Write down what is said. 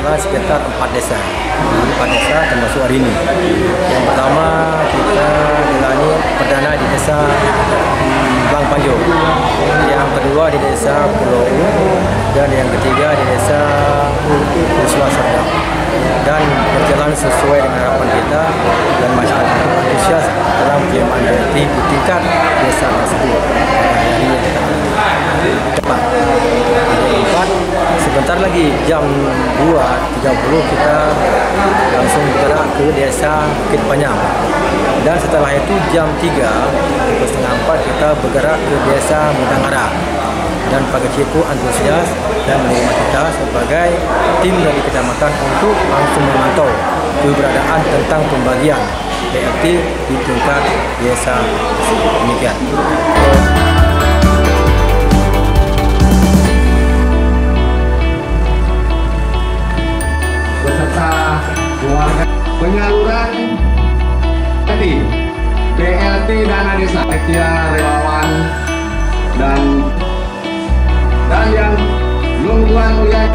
berjalan sekitar 4 desa. 4 desa termasuk hari ini. Yang pertama kita jalani perdana di desa Bang Panjo. Yang kedua di desa Pulau U, dan yang ketiga di desa Uswa Serdang. Dan berjalan sesuai dengan harapan kita dan masyarakat antusias dalam penerimaan BLT di tingkat desa tersebut. Cepat. Sebentar lagi jam 2.30 kita langsung bergerak ke desa Bukit Panjang. Dan setelah itu jam 3.30 kita bergerak ke desa Mudangara. Dan Pak Cipu antusias dan menerima kita sebagai tim dari kecamatan untuk langsung memantau keberadaan tentang pembagian BLT di tingkat desa demikian. Beserta keluarga penyaluran BLT dana desa, relawan dan yang belum Tuhan melihat